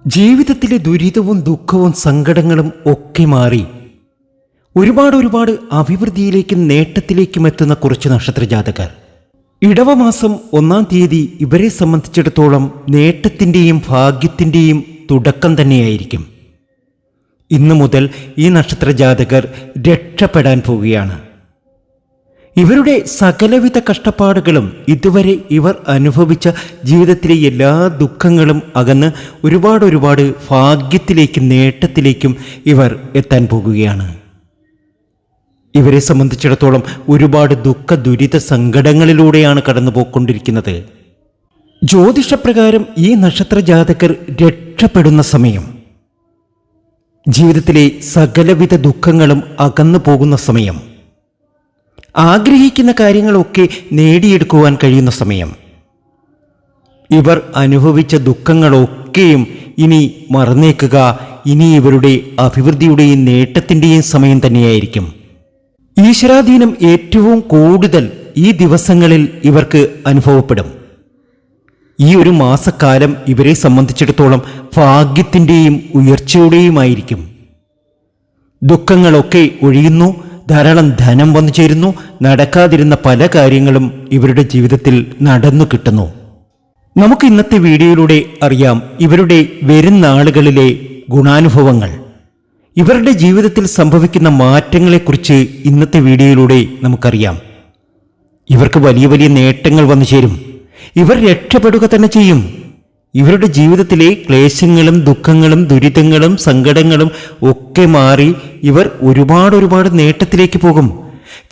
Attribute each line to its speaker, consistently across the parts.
Speaker 1: ജീവിതത്തിലെ ദുരിതവും ദുഃഖവും സങ്കടങ്ങളും ഒക്കെ മാറി ഒരുപാട് അഭിവൃദ്ധിയിലേക്കും നേട്ടത്തിലേക്കും എത്തുന്ന കുറച്ച് നക്ഷത്രജാതകർ. ഇടവമാസം 1-ാം തീയതി ഇവരെ സംബന്ധിച്ചിടത്തോളം നേട്ടത്തിൻ്റെയും ഭാഗ്യത്തിൻ്റെയും തുടക്കം തന്നെയായിരിക്കും. ഇന്നു മുതൽ ഈ നക്ഷത്രജാതകർ രക്ഷപ്പെടാൻ പോവുകയാണ്. ഇവരുടെ സകലവിധ കഷ്ടപ്പാടുകളും ഇതുവരെ ഇവർ അനുഭവിച്ച ജീവിതത്തിലെ എല്ലാ ദുഃഖങ്ങളും അകന്ന് ഒരുപാട് ഭാഗ്യത്തിലേക്കും നേട്ടത്തിലേക്കും ഇവർ എത്താൻ പോകുകയാണ്. ഇവരെ സംബന്ധിച്ചിടത്തോളം ഒരുപാട് ദുഃഖ ദുരിത സങ്കടങ്ങളിലൂടെയാണ് കടന്നുപോയിക്കൊണ്ടിരിക്കുന്നത്. ജ്യോതിഷപ്രകാരം ഈ നക്ഷത്രജാതകർ രക്ഷപ്പെടുന്ന സമയം, ജീവിതത്തിലെ സകലവിധ ദുഃഖങ്ങളും അകന്നു പോകുന്ന സമയം, ആഗ്രഹിക്കുന്ന കാര്യങ്ങളൊക്കെ നേടിയെടുക്കുവാൻ കഴിയുന്ന സമയം, ഇവർ അനുഭവിച്ച ദുഃഖങ്ങളൊക്കെയും ഇനി മറന്നേക്കുക, ഇനി ഇവരുടെ അഭിവൃദ്ധിയുടെയും നേട്ടത്തിൻ്റെയും സമയം തന്നെയായിരിക്കും. ഈശ്വരാധീനം ഏറ്റവും കൂടുതൽ ഈ ദിവസങ്ങളിൽ ഇവർക്ക് അനുഭവപ്പെടും. ഈ ഒരു മാസക്കാലം ഇവരെ സംബന്ധിച്ചിടത്തോളം ഭാഗ്യത്തിൻ്റെയും ഉയർച്ചയുടെയുമായിരിക്കും. ദുഃഖങ്ങളൊക്കെ ഒഴിയുന്നു, ധാരാളം ധനം വന്നു ചേരുന്നു, നടക്കാതിരുന്ന പല കാര്യങ്ങളും ഇവരുടെ ജീവിതത്തിൽ നടന്നു കിട്ടുന്നു. നമുക്ക് ഇന്നത്തെ വീഡിയോയിലൂടെ അറിയാം ഇവരുടെ വരുന്ന നാളുകളിലെ ഗുണാനുഭവങ്ങൾ, ഇവരുടെ ജീവിതത്തിൽ സംഭവിക്കുന്ന മാറ്റങ്ങളെക്കുറിച്ച് ഇന്നത്തെ വീഡിയോയിലൂടെ നമുക്കറിയാം. ഇവർക്ക് വലിയ നേട്ടങ്ങൾ വന്നു ചേരും. ഇവർ രക്ഷപ്പെടുക തന്നെ ചെയ്യും. ഇവരുടെ ജീവിതത്തിലെ ക്ലേശങ്ങളും ദുഃഖങ്ങളും ദുരിതങ്ങളും സങ്കടങ്ങളും ഒക്കെ മാറി ഇവർ ഒരുപാട് നേട്ടത്തിലേക്ക് പോകും.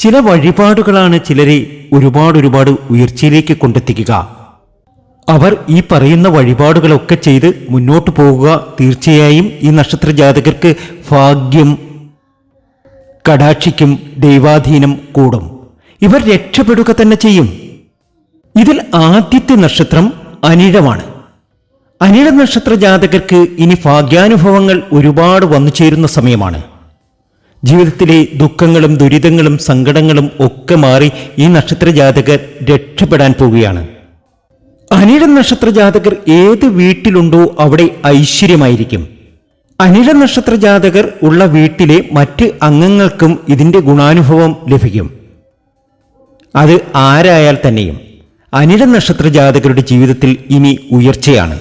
Speaker 1: ചില വഴിപാടുകളാണ് ചിലരെ ഒരുപാട് ഉയർച്ചയിലേക്ക് കൊണ്ടെത്തിക്കുക. അവർ ഈ പറയുന്ന വഴിപാടുകളൊക്കെ ചെയ്ത് മുന്നോട്ട് പോകുക. തീർച്ചയായും ഈ നക്ഷത്രജാതകർക്ക് ഭാഗ്യം കടാക്ഷിക്കും, ദൈവാധീനം കൂടും. ഇവർ രക്ഷപ്പെടുക തന്നെ ചെയ്യും. ഇതിൽ ആദ്യത്തെ നക്ഷത്രം അനിഴമാണ്. അനിഴ നക്ഷത്ര ജാതകർക്ക് ഇനി ഭാഗ്യാനുഭവങ്ങൾ ഒരുപാട് വന്നു ചേരുന്ന സമയമാണ്. ജീവിതത്തിലെ ദുഃഖങ്ങളും ദുരിതങ്ങളും സങ്കടങ്ങളും ഒക്കെ മാറി ഈ നക്ഷത്ര ജാതകർ രക്ഷപ്പെടാൻ പോവുകയാണ്. അനിഴ നക്ഷത്ര ജാതകർ ഏത് വീട്ടിലുണ്ടോ അവിടെ ഐശ്വര്യമായിരിക്കും. അനിഴ നക്ഷത്ര ജാതകർ ഉള്ള വീട്ടിലെ മറ്റ് അംഗങ്ങൾക്കും ഇതിൻ്റെ ഗുണാനുഭവം ലഭിക്കും. അത് ആരായാൽ തന്നെയും അനിഴ നക്ഷത്ര ജാതകരുടെ ജീവിതത്തിൽ ഇനി ഉയർച്ചയാണ്.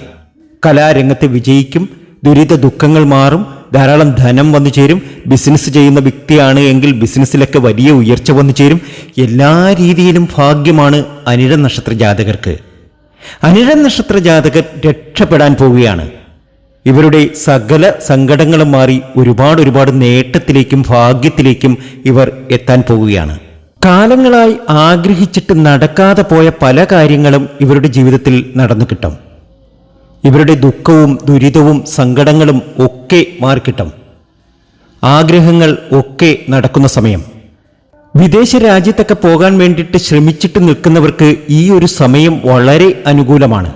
Speaker 1: കലാരംഗത്ത് വിജയിക്കും, ദുരിത ദുഃഖങ്ങൾ മാറും, ധാരാളം ധനം വന്നു ചേരും. ബിസിനസ് ചെയ്യുന്ന വ്യക്തിയാണ് എങ്കിൽ ബിസിനസ്സിലൊക്കെ വലിയ ഉയർച്ച വന്നു ചേരും. എല്ലാ രീതിയിലും ഭാഗ്യമാണ് അനിഴ നക്ഷത്ര ജാതകർക്ക്. അനിഴ നക്ഷത്ര ജാതകർ രക്ഷപ്പെടാൻ പോവുകയാണ്. ഇവരുടെ സകല സങ്കടങ്ങളും മാറി ഒരുപാട് നേട്ടത്തിലേക്കും ഭാഗ്യത്തിലേക്കും ഇവർ എത്താൻ പോവുകയാണ്. കാലങ്ങളായി ആഗ്രഹിച്ചിട്ട് നടക്കാതെ പോയ പല കാര്യങ്ങളും ഇവരുടെ ജീവിതത്തിൽ നടന്നു കിട്ടും. ഇവരുടെ ദുഃഖവും ദുരിതവും സങ്കടങ്ങളും ഒക്കെ മാറിക്കിട്ടും. ആഗ്രഹങ്ങൾ ഒക്കെ നടക്കുന്ന സമയം. വിദേശ രാജ്യത്തൊക്കെ പോകാൻ വേണ്ടിയിട്ട് ശ്രമിച്ചിട്ട് നിൽക്കുന്നവർക്ക് ഈ ഒരു സമയം വളരെ അനുകൂലമാണ്.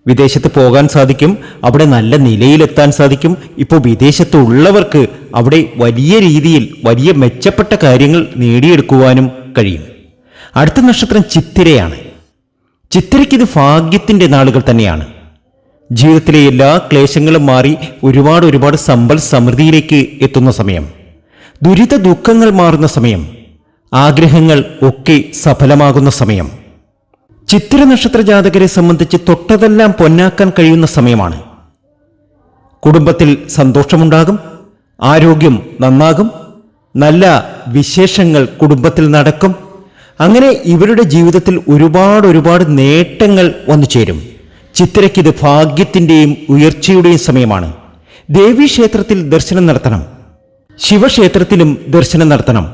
Speaker 1: വിദേശത്ത് പോകാൻ സാധിക്കും, അവിടെ നല്ല നിലയിലെത്താൻ സാധിക്കും. ഇപ്പോൾ വിദേശത്തുള്ളവർക്ക് അവിടെ വലിയ രീതിയിൽ വലിയ മെച്ചപ്പെട്ട കാര്യങ്ങൾ നേടിയെടുക്കുവാനും കഴിയും. അടുത്ത നക്ഷത്രം ചിത്തിരയാണ്. ചിത്തിരയ്ക്കിത് ഭാഗ്യത്തിൻ്റെ നാളുകൾ തന്നെയാണ്. ജീവിതത്തിലെ എല്ലാ ക്ലേശങ്ങളും മാറി ഒരുപാട് സമ്പൽ സമൃദ്ധിയിലേക്ക് എത്തുന്ന സമയം. ദുരിത ദുഃഖങ്ങൾ മാറുന്ന സമയം. ആഗ്രഹങ്ങൾ ഒക്കെ സഫലമാകുന്ന സമയം. ചിത്തിര നക്ഷത്ര ജാതകരെ സംബന്ധിച്ച് തൊട്ടതെല്ലാം പൊന്നാക്കാൻ കഴിയുന്ന സമയമാണ്. കുടുംബത്തിൽ സന്തോഷമുണ്ടാകും, ആരോഗ്യം നന്നാകും, നല്ല വിശേഷങ്ങൾ കുടുംബത്തിൽ നടക്കും. അങ്ങനെ ഇവരുടെ ജീവിതത്തിൽ ഒരുപാട് നേട്ടങ്ങൾ വന്നു ചേരും. ചിത്തിരയ്ക്കിത് ഭാഗ്യത്തിൻ്റെയും ഉയർച്ചയുടെയും സമയമാണ്. ദേവീക്ഷേത്രത്തിൽ ദർശനം നടത്തണം, ശിവക്ഷേത്രത്തിലും ദർശനം നടത്തണം.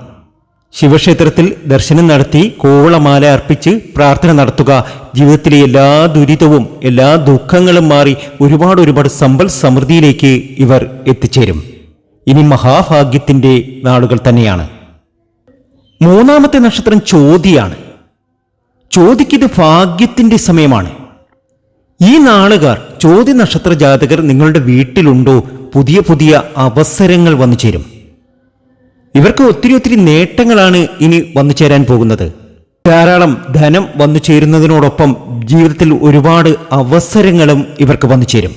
Speaker 1: ശിവക്ഷേത്രത്തിൽ ദർശനം നടത്തി കോവളമാല അർപ്പിച്ച് പ്രാർത്ഥന നടത്തുക. ജീവിതത്തിലെ എല്ലാ ദുരിതവും എല്ലാ ദുഃഖങ്ങളും മാറി ഒരുപാട് സമ്പൽ സമൃദ്ധിയിലേക്ക് ഇവർ എത്തിച്ചേരും. ഇനി മഹാഭാഗ്യത്തിൻ്റെ നാളുകൾ തന്നെയാണ്. മൂന്നാമത്തെ നക്ഷത്രം ചോതിയാണ്. ചോതിക്കിത് ഭാഗ്യത്തിൻ്റെ സമയമാണ്. ഈ നാളുകാർ, ചോതി നക്ഷത്ര ജാതകർ നിങ്ങളുടെ വീട്ടിലുണ്ടോ, പുതിയ അവസരങ്ങൾ വന്നു ചേരും. ഇവർക്ക് ഒത്തിരി നേട്ടങ്ങളാണ് ഇനി വന്നു ചേരാൻ പോകുന്നത്. ധാരാളം ധനം വന്നു ചേരുന്നതിനോടൊപ്പം ജീവിതത്തിൽ ഒരുപാട് അവസരങ്ങളും ഇവർക്ക് വന്നു ചേരും.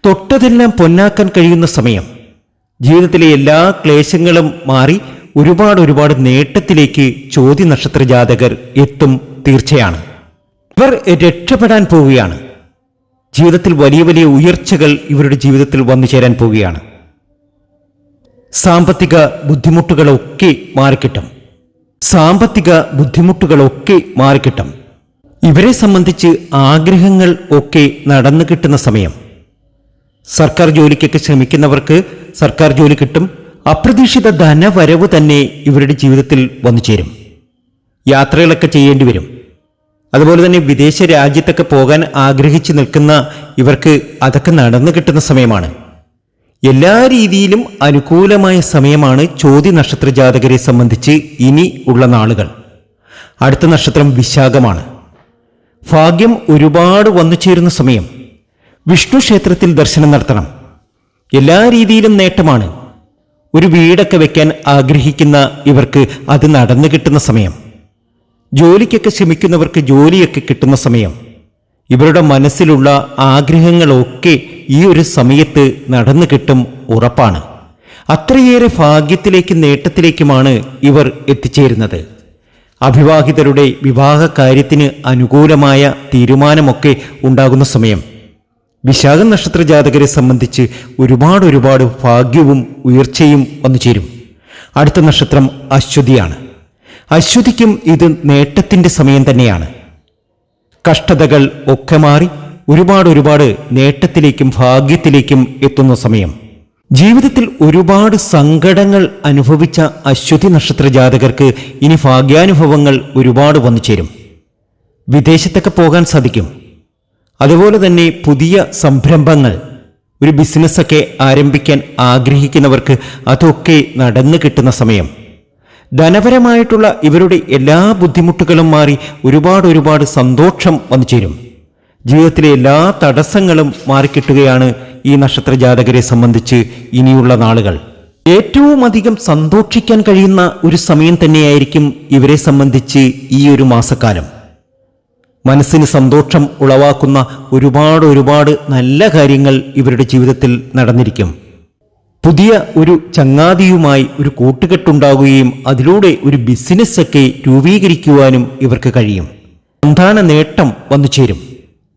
Speaker 1: തൊട്ടതെല്ലാം പൊന്നാക്കാൻ കഴിയുന്ന സമയം. ജീവിതത്തിലെ എല്ലാ ക്ലേശങ്ങളും മാറി ഒരുപാട് നേട്ടത്തിലേക്ക് ചോതി നക്ഷത്ര ജാതകർ എത്തും തീർച്ചയാണ്. ഇവർ രക്ഷപ്പെടാൻ പോവുകയാണ്. ജീവിതത്തിൽ വലിയ വലിയ ഉയർച്ചകൾ ഇവരുടെ ജീവിതത്തിൽ വന്നു ചേരാൻ പോവുകയാണ്. സാമ്പത്തിക ബുദ്ധിമുട്ടുകളൊക്കെ മാറിക്കിട്ടും. ഇവരെ സംബന്ധിച്ച് ആഗ്രഹങ്ങൾ ഒക്കെ നടന്നു കിട്ടുന്ന സമയം. സർക്കാർ ജോലിക്കൊക്കെ ശ്രമിക്കുന്നവർക്ക് സർക്കാർ ജോലി കിട്ടും. അപ്രതീക്ഷിത ധനവരവ് തന്നെ ഇവരുടെ ജീവിതത്തിൽ വന്നു ചേരും. യാത്രകളൊക്കെ ചെയ്യേണ്ടി വരും. അതുപോലെ തന്നെ വിദേശ രാജ്യത്തൊക്കെ പോകാൻ ആഗ്രഹിച്ചു നിൽക്കുന്ന ഇവർക്ക് അതൊക്കെ നടന്നു കിട്ടുന്ന സമയമാണ്. എല്ലാ രീതിയിലും അനുകൂലമായ സമയമാണ് ചോതി നക്ഷത്ര ജാതകരെ സംബന്ധിച്ച് ഇനി ഉള്ള നാളുകൾ. അടുത്ത നക്ഷത്രം വിശാഖമാണ്. ഭാഗ്യം ഒരുപാട് വന്നു ചേരുന്ന സമയം. വിഷ്ണു ക്ഷേത്രത്തിൽ ദർശനം നടത്തണം. എല്ലാ രീതിയിലും നേട്ടമാണ്. ഒരു വീടൊക്കെ വെക്കാൻ ആഗ്രഹിക്കുന്ന ഇവർക്ക് അത് നടന്നു കിട്ടുന്ന സമയം. ജോലിക്കൊക്കെ ശ്രമിക്കുന്നവർക്ക് ജോലിയൊക്കെ കിട്ടുന്ന സമയം. ഇവരുടെ മനസ്സിലുള്ള ആഗ്രഹങ്ങളൊക്കെ ഈ ഒരു സമയത്ത് നടന്നു കിട്ടും, ഉറപ്പാണ്. അത്രയേറെ ഭാഗ്യത്തിലേക്കും നേട്ടത്തിലേക്കുമാണ് ഇവർ എത്തിച്ചേരുന്നത്. അവിവാഹിതരുടെ വിവാഹ കാര്യത്തിന് അനുകൂലമായ തീരുമാനമൊക്കെ ഉണ്ടാകുന്ന സമയം. വിശാഖ നക്ഷത്ര ജാതകരെ സംബന്ധിച്ച് ഒരുപാട് ഭാഗ്യവും ഉയർച്ചയും വന്നു ചേരും. അടുത്ത നക്ഷത്രം അശ്വതിയാണ്. അശ്വതിക്കും ഇത് നേട്ടത്തിന്റെ സമയം തന്നെയാണ്. കഷ്ടതകൾ ഒക്കെ മാറി ഒരുപാട് നേട്ടത്തിലേക്കും ഭാഗ്യത്തിലേക്കും എത്തുന്ന സമയം. ജീവിതത്തിൽ ഒരുപാട് സങ്കടങ്ങൾ അനുഭവിച്ച അശ്വതി നക്ഷത്ര ജാതകർക്ക് ഇനി ഭാഗ്യാനുഭവങ്ങൾ ഒരുപാട് വന്നു ചേരും. വിദേശത്തൊക്കെ പോകാൻ സാധിക്കും. അതുപോലെ തന്നെ പുതിയ സംരംഭങ്ങൾ, ഒരു ബിസിനസ്സൊക്കെ ആരംഭിക്കാൻ ആഗ്രഹിക്കുന്നവർക്ക് അതൊക്കെ നടന്നു കിട്ടുന്ന സമയം. ധനപരമായിട്ടുള്ള ഇവരുടെ എല്ലാ ബുദ്ധിമുട്ടുകളും മാറി ഒരുപാട് സന്തോഷം വന്നു ചേരും. ജീവിതത്തിലെ എല്ലാ തടസ്സങ്ങളും മാറിക്കിട്ടുകയാണ് ഈ നക്ഷത്ര ജാതകരെ സംബന്ധിച്ച് ഇനിയുള്ള നാളുകൾ. ഏറ്റവും അധികം സന്തോഷിക്കാൻ കഴിയുന്ന ഒരു സമയം തന്നെയായിരിക്കും ഇവരെ സംബന്ധിച്ച് ഈ ഒരു മാസക്കാലം. മനസ്സിന് സന്തോഷം ഉളവാക്കുന്ന ഒരുപാട് നല്ല കാര്യങ്ങൾ ഇവരുടെ ജീവിതത്തിൽ നടന്നിരിക്കും. പുതിയ ഒരു ചങ്ങാതിയുമായി ഒരു കൂട്ടുകെട്ടുണ്ടാകുകയും അതിലൂടെ ഒരു ബിസിനസ്സൊക്കെ രൂപീകരിക്കുവാനും ഇവർക്ക് കഴിയും. സന്താന നേട്ടം വന്നു ചേരും.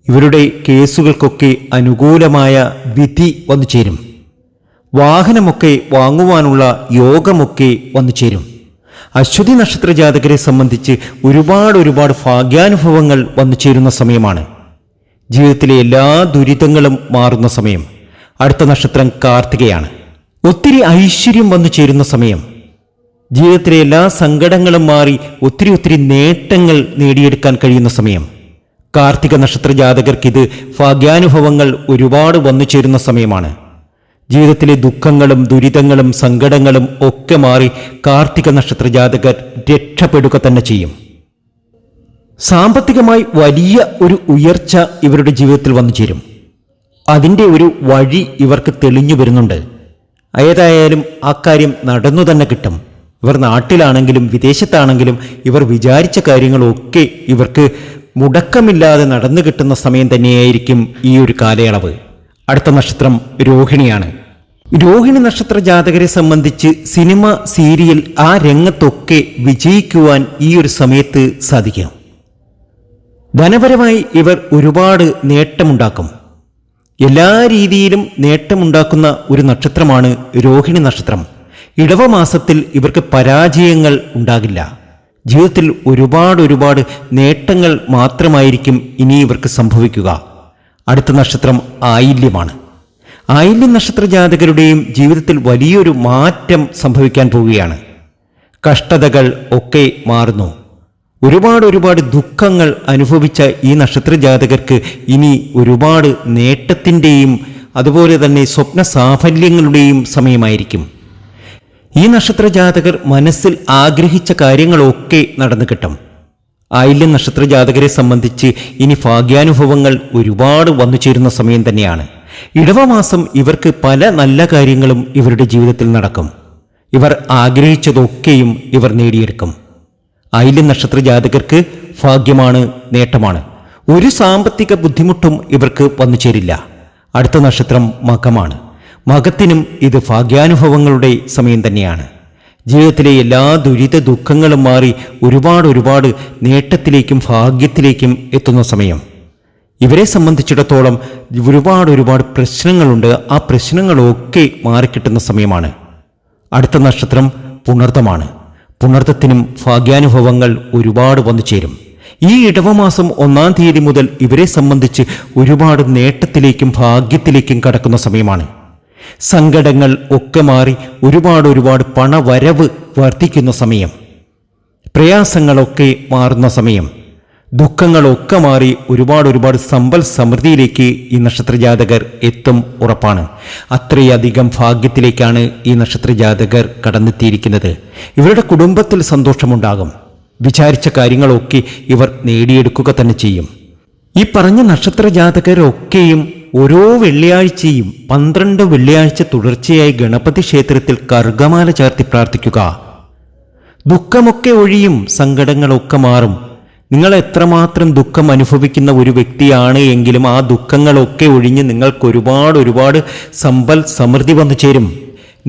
Speaker 1: ഇവരുടെ കേസുകൾക്കൊക്കെ അനുകൂലമായ വിധി വന്നു ചേരും. വാഹനമൊക്കെ വാങ്ങുവാനുള്ള യോഗമൊക്കെ വന്നു ചേരും. അശ്വതി നക്ഷത്ര ജാതകരെ സംബന്ധിച്ച് ഒരുപാട് ഭാഗ്യാനുഭവങ്ങൾ വന്നു ചേരുന്ന സമയമാണ്. ജീവിതത്തിലെ എല്ലാ ദുരിതങ്ങളും മാറുന്ന സമയം. അടുത്ത നക്ഷത്രം കാർത്തികയാണ്. ഒത്തിരി ഐശ്വര്യം വന്നു ചേരുന്ന സമയം. ജീവിതത്തിലെ എല്ലാ സങ്കടങ്ങളും മാറി ഒത്തിരി നേട്ടങ്ങൾ നേടിയെടുക്കാൻ കഴിയുന്ന സമയം. കാർത്തിക നക്ഷത്ര ജാതകർക്ക് ഇത് ഭാഗ്യാനുഭവങ്ങൾ ഒരുപാട് വന്നു ചേരുന്ന സമയമാണ്. ജീവിതത്തിലെ ദുഃഖങ്ങളും ദുരിതങ്ങളും സങ്കടങ്ങളും ഒക്കെ മാറി കാർത്തിക നക്ഷത്ര ജാതകർ രക്ഷപ്പെടുക തന്നെ ചെയ്യും. സാമ്പത്തികമായി വലിയ ഒരു ഉയർച്ച ഇവരുടെ ജീവിതത്തിൽ വന്നു ചേരും. അതിൻ്റെ ഒരു വഴി ഇവർക്ക് തെളിഞ്ഞു വരുന്നുണ്ട്. ഏതായാലും ആ കാര്യം നടന്നു തന്നെ കിട്ടും. ഇവർ നാട്ടിലാണെങ്കിലും വിദേശത്താണെങ്കിലും ഇവർ വിചാരിച്ച കാര്യങ്ങളൊക്കെ ഇവർക്ക് മുടക്കമില്ലാതെ നടന്നു കിട്ടുന്ന സമയം തന്നെയായിരിക്കും ഈ ഒരു കാലയളവ്. അടുത്ത നക്ഷത്രം രോഹിണിയാണ്. രോഹിണി നക്ഷത്ര ജാതകരെ സംബന്ധിച്ച് സിനിമ, സീരിയൽ ആ രംഗത്തൊക്കെ വിജയിക്കുവാൻ ഈ ഒരു സമയത്ത് സാധിക്കും. ധനപരമായി ഇവർ ഒരുപാട് നേട്ടമുണ്ടാക്കും. എല്ലാ രീതിയിലും നേട്ടമുണ്ടാക്കുന്ന ഒരു നക്ഷത്രമാണ് രോഹിണി നക്ഷത്രം. ഇടവമാസത്തിൽ ഇവർക്ക് പരാജയങ്ങൾ ഉണ്ടാകില്ല. ജീവിതത്തിൽ ഒരുപാട് നേട്ടങ്ങൾ മാത്രമായിരിക്കും ഇനി ഇവർക്ക് സംഭവിക്കുക. അടുത്ത നക്ഷത്രം ആയില്യമാണ്. ആയില്യം നക്ഷത്ര ജാതകരുടെയും ജീവിതത്തിൽ വലിയൊരു മാറ്റം സംഭവിക്കാൻ പോവുകയാണ്. കഷ്ടതകൾ ഒക്കെ മാറുന്നു. ഒരുപാട് ദുഃഖങ്ങൾ അനുഭവിച്ച ഈ നക്ഷത്ര ജാതകർക്ക് ഇനി ഒരുപാട് നേട്ടത്തിൻ്റെയും അതുപോലെ തന്നെ സ്വപ്ന സാഫല്യങ്ങളുടെയും സമയമായിരിക്കും. ഈ നക്ഷത്ര ജാതകർ മനസ്സിൽ ആഗ്രഹിച്ച കാര്യങ്ങളൊക്കെ നടന്നു കിട്ടും. ആയില്യം നക്ഷത്ര ജാതകരെ സംബന്ധിച്ച് ഇനി ഭാഗ്യാനുഭവങ്ങൾ ഒരുപാട് വന്നു ചേരുന്ന സമയം തന്നെയാണ്. ഇടവമാസം ഇവർക്ക് പല നല്ല കാര്യങ്ങളും ഇവരുടെ ജീവിതത്തിൽ നടക്കും. ഇവർ ആഗ്രഹിച്ചതൊക്കെയും ഇവർ നേടിയെടുക്കും. ആയില്യം നക്ഷത്ര ജാതകർക്ക് ഭാഗ്യമാണ്, നേട്ടമാണ്. ഒരു സാമ്പത്തിക ബുദ്ധിമുട്ടും ഇവർക്ക് വന്നു ചേരില്ല. അടുത്ത നക്ഷത്രം മകമാണ്. മകത്തിനും ഇത് ഭാഗ്യാനുഭവങ്ങളുടെ സമയം തന്നെയാണ്. ജീവിതത്തിലെ എല്ലാ ദുരിത ദുഃഖങ്ങളും മാറി ഒരുപാട് നേട്ടത്തിലേക്കും ഭാഗ്യത്തിലേക്കും എത്തുന്ന സമയം. ഇവരെ സംബന്ധിച്ചിടത്തോളം ഒരുപാട് പ്രശ്നങ്ങളുണ്ട്. ആ പ്രശ്നങ്ങളൊക്കെ മാറിക്കിട്ടുന്ന സമയമാണ്. അടുത്ത നക്ഷത്രം പുണർതമാണ്. പുണർതത്തിനും ഭാഗ്യാനുഭവങ്ങൾ ഒരുപാട് വന്നു ചേരും. ഈ ഇടവമാസം 1-ാം തീയതി മുതൽ ഇവരെ സംബന്ധിച്ച് ഒരുപാട് നേട്ടത്തിലേക്കും ഭാഗ്യത്തിലേക്കും കടക്കുന്ന സമയമാണ്. സങ്കടങ്ങൾ ഒക്കെ മാറി ഒരുപാട് പണവരവ് വർദ്ധിക്കുന്ന സമയം. പ്രയാസങ്ങളൊക്കെ മാറുന്ന സമയം. ദുഃഖങ്ങളൊക്കെ മാറി ഒരുപാട് സമ്പൽ സമൃദ്ധിയിലേക്ക് ഈ നക്ഷത്രജാതകർ എത്തും ഉറപ്പാണ്. അത്രയധികം ഭാഗ്യത്തിലേക്കാണ് ഈ നക്ഷത്രജാതകർ കടന്നെത്തിയിരിക്കുന്നത്. ഇവരുടെ കുടുംബത്തിൽ സന്തോഷമുണ്ടാകും. വിചാരിച്ച കാര്യങ്ങളൊക്കെ ഇവർ നേടിയെടുക്കുക തന്നെ ചെയ്യും. ഈ പറഞ്ഞ നക്ഷത്രജാതകരൊക്കെയും ഓരോ വെള്ളിയാഴ്ചയും 12 വെള്ളിയാഴ്ച തുടർച്ചയായി ഗണപതി ക്ഷേത്രത്തിൽ കർഗമാല ചാർത്തി പ്രാർത്ഥിക്കുക. ദുഃഖമൊക്കെ ഒഴിയും, സങ്കടങ്ങളൊക്കെ മാറും. നിങ്ങൾ എത്രമാത്രം ദുഃഖം അനുഭവിക്കുന്ന ഒരു വ്യക്തിയാണ് എങ്കിലും ആ ദുഃഖങ്ങളൊക്കെ ഒഴിഞ്ഞ് നിങ്ങൾക്ക് ഒരുപാട് സമ്പൽ സമൃദ്ധി വന്നു ചേരും.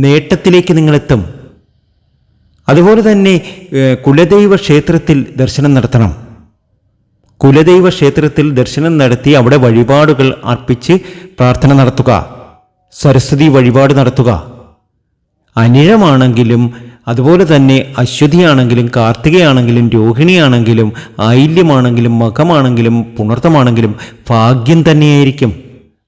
Speaker 1: നേട്ടത്തിലേക്ക് നിങ്ങളെത്തും. അതുപോലെ തന്നെ കുലദൈവ ക്ഷേത്രത്തിൽ ദർശനം നടത്തണം. കുലദൈവ ക്ഷേത്രത്തിൽ ദർശനം നടത്തി അവിടെ വഴിപാടുകൾ അർപ്പിച്ച് പ്രാർത്ഥന നടത്തുക. സരസ്വതി വഴിപാട് നടത്തുക. അനിഴമാണെങ്കിലും അതുപോലെ തന്നെ അശ്വതിയാണെങ്കിലും കാർത്തികയാണെങ്കിലും രോഹിണിയാണെങ്കിലും ആയില്യമാണെങ്കിലും മകമാണെങ്കിലും പുണർത്തമാണെങ്കിലും ഭാഗ്യം തന്നെയായിരിക്കും.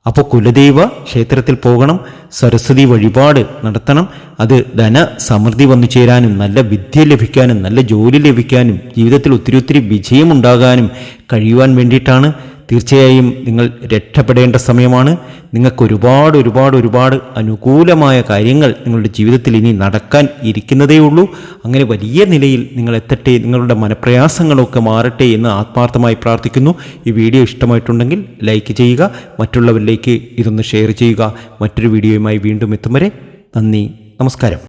Speaker 1: അപ്പോൾ കുലദൈവ ക്ഷേത്രത്തിൽ പോകണം, സരസ്വതി വഴിപാട് നടത്തണം. അത് ധന സമൃദ്ധി വന്നു ചേരാനും നല്ല വിദ്യ ലഭിക്കാനും നല്ല ജോലി ലഭിക്കാനും ജീവിതത്തിൽ ഒത്തിരി വിജയമുണ്ടാകാനും കഴിയുവാൻ വേണ്ടിയിട്ടാണ്. തീർച്ചയായും നിങ്ങൾ രക്ഷപ്പെടേണ്ട സമയമാണ്. നിങ്ങൾക്ക് ഒരുപാട് അനുകൂലമായ കാര്യങ്ങൾ നിങ്ങളുടെ ജീവിതത്തിൽ ഇനി നടക്കാൻ ഇരിക്കുന്നതേ ഉള്ളൂ. അങ്ങനെ വലിയ നിലയിൽ നിങ്ങൾ എത്തട്ടെ, നിങ്ങളുടെ മനപ്രയാസങ്ങളൊക്കെ മാറട്ടെ എന്ന് ആത്മാർത്ഥമായി പ്രാർത്ഥിക്കുന്നു. ഈ വീഡിയോ ഇഷ്ടമായിട്ടുണ്ടെങ്കിൽ ലൈക്ക് ചെയ്യുക, മറ്റുള്ളവരിലേക്ക് ഇതൊന്ന് ഷെയർ ചെയ്യുക. മറ്റൊരു വീഡിയോയുമായി വീണ്ടും എത്തും വരെ നന്ദി, നമസ്കാരം.